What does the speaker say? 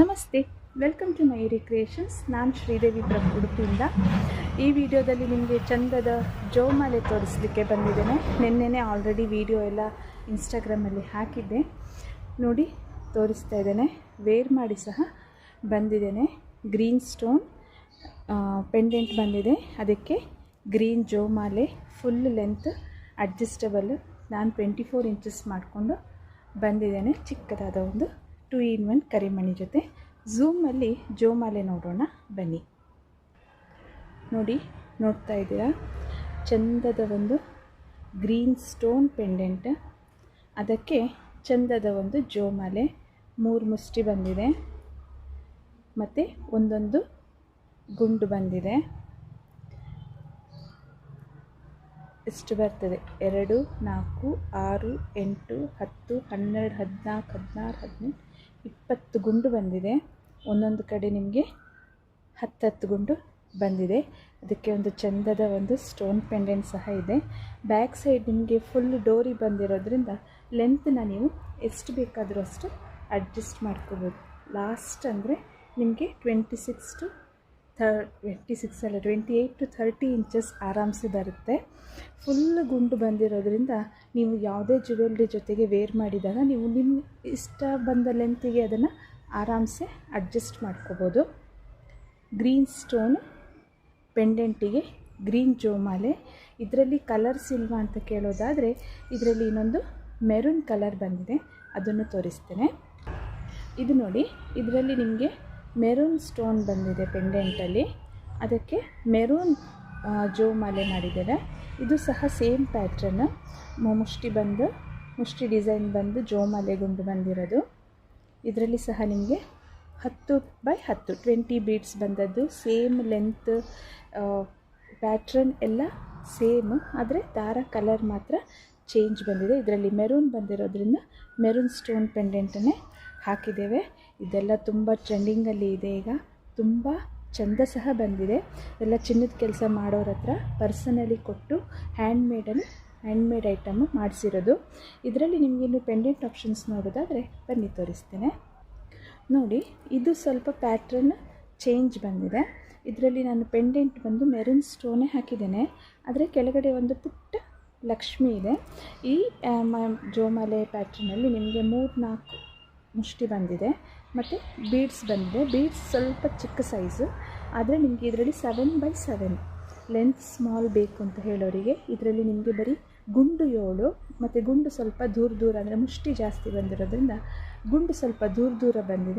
ನಮಸ್ತೆ, welcome to Mayuri creations. ನಾನು ಶ್ರೀದೇವಿ ಉಡುಪಿಯಿಂದ. ಈ ವಿಡಿಯೋದಲ್ಲಿ ನಿಮಗೆ ಚಂದದ ಜೋಮಾಲೆ ತೋರಿಸಲಿಕ್ಕೆ ಬಂದಿದ್ದೇನೆ. ನಿನ್ನೆನೇ ಆಲ್ರೆಡಿ ವಿಡಿಯೋ ಎಲ್ಲ ಇನ್ಸ್ಟಾಗ್ರಾಮಲ್ಲಿ ಹಾಕಿದ್ದೆ, ನೋಡಿ ತೋರಿಸ್ತಾ ಇದ್ದೇನೆ. ವೇರ್ ಮಾಡಿ ಸಹ ಬಂದಿದ್ದೇನೆ. ಗ್ರೀನ್ ಸ್ಟೋನ್ ಪೆಂಡೆಂಟ್ ಬಂದಿದೆ, ಅದಕ್ಕೆ ಗ್ರೀನ್ ಜೋಮಾಲೆ ಫುಲ್ ಲೆಂತ್ ಅಡ್ಜಸ್ಟಬಲ್. ನಾನು 24 ಇಂಚಸ್ ಮಾಡಿಕೊಂಡು ಬಂದಿದ್ದೇನೆ. ಚಿಕ್ಕದಾದ ಒಂದು 2-in-1 ಕರಿಮಣಿ ಜೊತೆ. ಝೂಮಲ್ಲಿ ಜೋಮಾಲೆ ನೋಡೋಣ ಬನ್ನಿ. ನೋಡ್ತಾ ಇದ್ದೀರಾ, ಚಂದದ ಒಂದು ಗ್ರೀನ್ ಸ್ಟೋನ್ ಪೆಂಡೆಂಟ್, ಅದಕ್ಕೆ ಚಂದದ ಒಂದು ಜೋಮಾಲೆ 3 ಮುಷ್ಟಿ ಬಂದಿದೆ, ಮತ್ತು ಒಂದೊಂದು ಗುಂಡು ಬಂದಿದೆ. ಎಷ್ಟು ಬರ್ತದೆ? 2, 4, 6, 8, 10, 12, 14, 16, 17, 20 ಗುಂಡು ಬಂದಿದೆ. ಒಂದೊಂದು ಕಡೆ ನಿಮಗೆ 10 ಗುಂಡು ಬಂದಿದೆ. ಅದಕ್ಕೆ ಒಂದು ಚಂದದ ಒಂದು ಸ್ಟೋನ್ ಪೆಂಡೆಂಟ್ ಸಹ ಇದೆ. ಬ್ಯಾಕ್ ಸೈಡ್ ನಿಮಗೆ ಫುಲ್ ಡೋರಿ ಬಂದಿರೋದ್ರಿಂದ ಲೆಂತ್ನ ನೀವು ಎಷ್ಟು ಬೇಕಾದರೂ ಅಷ್ಟು ಅಡ್ಜಸ್ಟ್ ಮಾಡ್ಕೋಬೋದು. ಲಾಸ್ಟ್ ಅಂದರೆ ನಿಮಗೆ 28 to 30 ಇಂಚಸ್ ಆರಾಮ್ಸೆ ಬರುತ್ತೆ. ಫುಲ್ ಗುಂಡು ಬಂದಿರೋದ್ರಿಂದ ನೀವು ಯಾವುದೇ ಜ್ಯುವೆಲ್ರಿ ಜೊತೆಗೆ ವೇರ್ ಮಾಡಿದಾಗ ನೀವು ನಿಮ್ಮ ಇಷ್ಟ ಬಂದ ಲೆಂತಿಗೆ ಅದನ್ನು ಆರಾಮ್ಸೆ ಅಡ್ಜಸ್ಟ್ ಮಾಡ್ಕೋಬೋದು. ಗ್ರೀನ್ ಸ್ಟೋನ್ ಪೆಂಡೆಂಟಿಗೆ ಗ್ರೀನ್ ಜೋಮಾಲೆ. ಇದರಲ್ಲಿ ಕಲರ್ಸ್ ಇಲ್ವಾ ಅಂತ ಕೇಳೋದಾದರೆ, ಇದರಲ್ಲಿ ಇನ್ನೊಂದು ಮೆರೂನ್ ಕಲರ್ ಬಂದಿದೆ, ಅದನ್ನು ತೋರಿಸ್ತೇನೆ. ಇದು ನೋಡಿ, ಇದರಲ್ಲಿ ನಿಮಗೆ ಮೆರೂನ್ ಸ್ಟೋನ್ ಬಂದಿದೆ ಪೆಂಡೆಂಟಲ್ಲಿ, ಅದಕ್ಕೆ ಮೆರೂನ್ ಜೋಮಾಲೆ ಮಾಡಿದ್ದಾರೆ. ಇದು ಸಹ ಸೇಮ್ ಪ್ಯಾಟ್ರನ್, ಮುಷ್ಟಿ ಡಿಸೈನ್ ಬಂದು ಜೋಮಾಲೆ ಗುಂಡು ಬಂದಿರೋದು. ಇದರಲ್ಲಿ ಸಹ ನಿಮಗೆ 10x10 20 ಬೀಡ್ಸ್ ಬಂದದ್ದು. ಸೇಮ್ ಲೆಂತ್, ಪ್ಯಾಟ್ರನ್ ಎಲ್ಲ ಸೇಮ್, ಆದರೆ ದಾರ ಕಲರ್ ಮಾತ್ರ ಚೇಂಜ್ ಬಂದಿದೆ. ಇದರಲ್ಲಿ ಮೆರೂನ್ ಬಂದಿರೋದ್ರಿಂದ ಮೆರೂನ್ ಸ್ಟೋನ್ ಪೆಂಡೆಂಟನ್ನೇ ಹಾಕಿದ್ದೇವೆ. ಇದೆಲ್ಲ ತುಂಬ ಟ್ರೆಂಡಿಂಗಲ್ಲಿ ಇದೆ ಈಗ, ತುಂಬ ಚೆಂದ ಸಹ ಬಂದಿದೆ. ಎಲ್ಲ ಚಿನ್ನದ ಕೆಲಸ ಮಾಡೋರ ಹತ್ರ ಪರ್ಸನಲಿ ಕೊಟ್ಟು ಹ್ಯಾಂಡ್ಮೇಡ್ ಐಟಮು ಮಾಡಿಸಿರೋದು. ಇದರಲ್ಲಿ ನಿಮಗಿನ್ನು ಪೆಂಡೆಂಟ್ ಆಪ್ಷನ್ಸ್ ನೋಡೋದಾದರೆ ಬನ್ನಿ ತೋರಿಸ್ತೇನೆ. ನೋಡಿ, ಇದು ಸ್ವಲ್ಪ ಪ್ಯಾಟ್ರನ್ ಚೇಂಜ್ ಬಂದಿದೆ. ಇದರಲ್ಲಿ ನಾನು ಪೆಂಡೆಂಟ್ ಬಂದು ಮೆರೂನ್ ಸ್ಟೋನೇ ಹಾಕಿದ್ದೇನೆ, ಆದರೆ ಕೆಳಗಡೆ ಒಂದು ಪುಟ್ಟ ಲಕ್ಷ್ಮಿ ಇದೆ. ಈ ಜೋಮಾಲೆ ಪ್ಯಾಟ್ರನಲ್ಲಿ ನಿಮಗೆ 3-4 ಮುಷ್ಟಿ ಬಂದಿದೆ, ಮತ್ತು ಬೀಡ್ಸ್ ಬಂದಿದೆ. ಬೀಡ್ಸ್ ಸ್ವಲ್ಪ ಚಿಕ್ಕ ಸೈಜು, ಆದರೆ ನಿಮಗೆ ಇದರಲ್ಲಿ 7x7 ಲೆಂತ್ ಸ್ಮಾಲ್ ಬೇಕು ಅಂತ ಹೇಳೋರಿಗೆ ಇದರಲ್ಲಿ ನಿಮಗೆ ಬರೀ ಗುಂಡು 7, ಮತ್ತು ಗುಂಡು ಸ್ವಲ್ಪ ದೂರ ಅಂದರೆ ಮುಷ್ಟಿ ಜಾಸ್ತಿ ಬಂದಿರೋದ್ರಿಂದ ಗುಂಡು ಸ್ವಲ್ಪ ದೂರ ಬಂದಿದೆ.